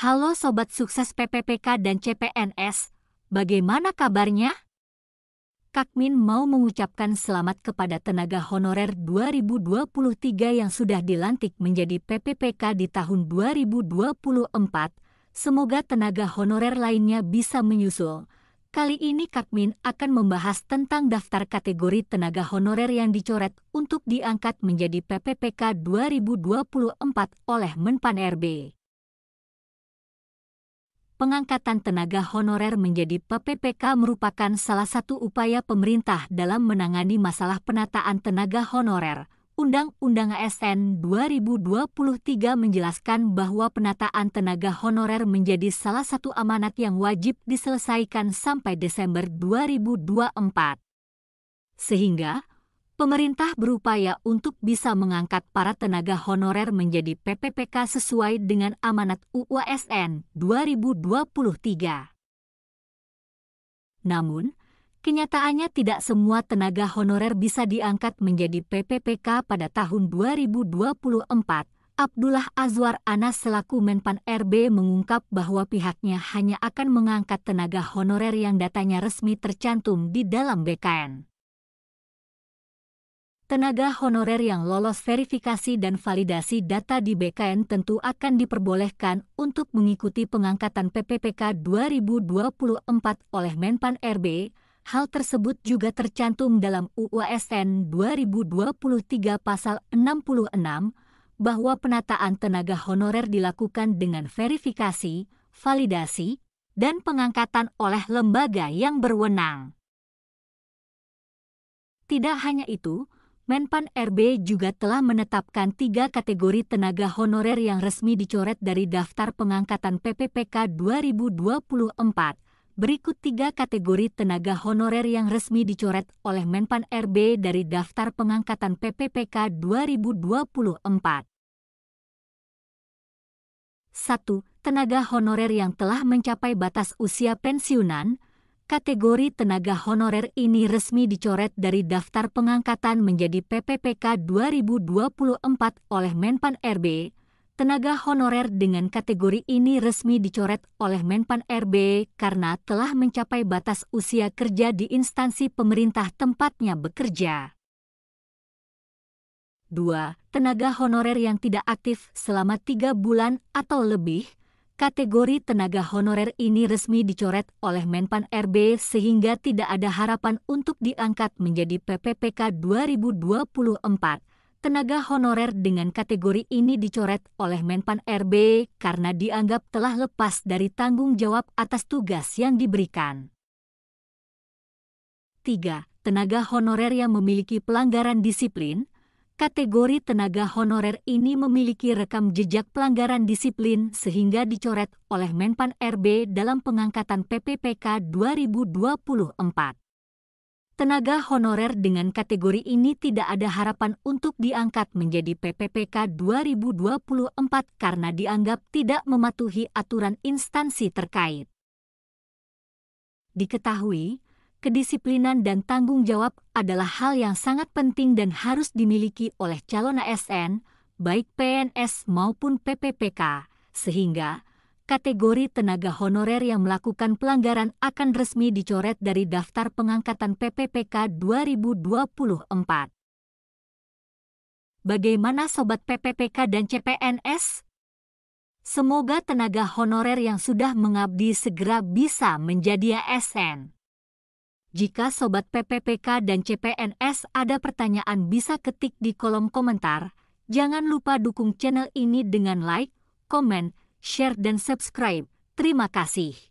Halo Sobat Sukses PPPK dan CPNS, bagaimana kabarnya? Kakmin mau mengucapkan selamat kepada tenaga honorer 2023 yang sudah dilantik menjadi PPPK di tahun 2024. Semoga tenaga honorer lainnya bisa menyusul. Kali ini Kakmin akan membahas tentang daftar kategori tenaga honorer yang dicoret untuk diangkat menjadi PPPK 2024 oleh Menpan RB. Pengangkatan tenaga honorer menjadi PPPK merupakan salah satu upaya pemerintah dalam menangani masalah penataan tenaga honorer. Undang-Undang ASN 2023 menjelaskan bahwa penataan tenaga honorer menjadi salah satu amanat yang wajib diselesaikan sampai Desember 2024. Sehingga, pemerintah berupaya untuk bisa mengangkat para tenaga honorer menjadi PPPK sesuai dengan amanat UU ASN 2023. Namun, kenyataannya tidak semua tenaga honorer bisa diangkat menjadi PPPK pada tahun 2024. Abdullah Azwar Anas selaku Menpan RB mengungkap bahwa pihaknya hanya akan mengangkat tenaga honorer yang datanya resmi tercantum di dalam BKN. Tenaga honorer yang lolos verifikasi dan validasi data di BKN tentu akan diperbolehkan untuk mengikuti pengangkatan PPPK 2024 oleh Menpan RB. Hal tersebut juga tercantum dalam UU ASN 2023 Pasal 66, bahwa penataan tenaga honorer dilakukan dengan verifikasi, validasi, dan pengangkatan oleh lembaga yang berwenang. Tidak hanya itu, Menpan RB juga telah menetapkan 3 kategori tenaga honorer yang resmi dicoret dari daftar pengangkatan PPPK 2024. Berikut 3 kategori tenaga honorer yang resmi dicoret oleh Menpan RB dari daftar pengangkatan PPPK 2024. 1. Tenaga honorer yang telah mencapai batas usia pensiunan. Kategori tenaga honorer ini resmi dicoret dari daftar pengangkatan menjadi PPPK 2024 oleh Menpan RB. Tenaga honorer dengan kategori ini resmi dicoret oleh Menpan RB karena telah mencapai batas usia kerja di instansi pemerintah tempatnya bekerja. 2. Tenaga honorer yang tidak aktif selama 3 bulan atau lebih. Kategori tenaga honorer ini resmi dicoret oleh Menpan RB sehingga tidak ada harapan untuk diangkat menjadi PPPK 2024. Tenaga honorer dengan kategori ini dicoret oleh Menpan RB karena dianggap telah lepas dari tanggung jawab atas tugas yang diberikan. 3. Tenaga honorer yang memiliki pelanggaran disiplin. Kategori tenaga honorer ini memiliki rekam jejak pelanggaran disiplin sehingga dicoret oleh Menpan RB dalam pengangkatan PPPK 2024. Tenaga honorer dengan kategori ini tidak ada harapan untuk diangkat menjadi PPPK 2024 karena dianggap tidak mematuhi aturan instansi terkait. Diketahui, kedisiplinan dan tanggung jawab adalah hal yang sangat penting dan harus dimiliki oleh calon ASN, baik PNS maupun PPPK, sehingga kategori tenaga honorer yang melakukan pelanggaran akan resmi dicoret dari daftar pengangkatan PPPK 2024. Bagaimana Sobat PPPK dan CPNS? Semoga tenaga honorer yang sudah mengabdi segera bisa menjadi ASN. Jika Sobat PPPK dan CPNS ada pertanyaan bisa ketik di kolom komentar. Jangan lupa dukung channel ini dengan like, komen, share dan subscribe. Terima kasih.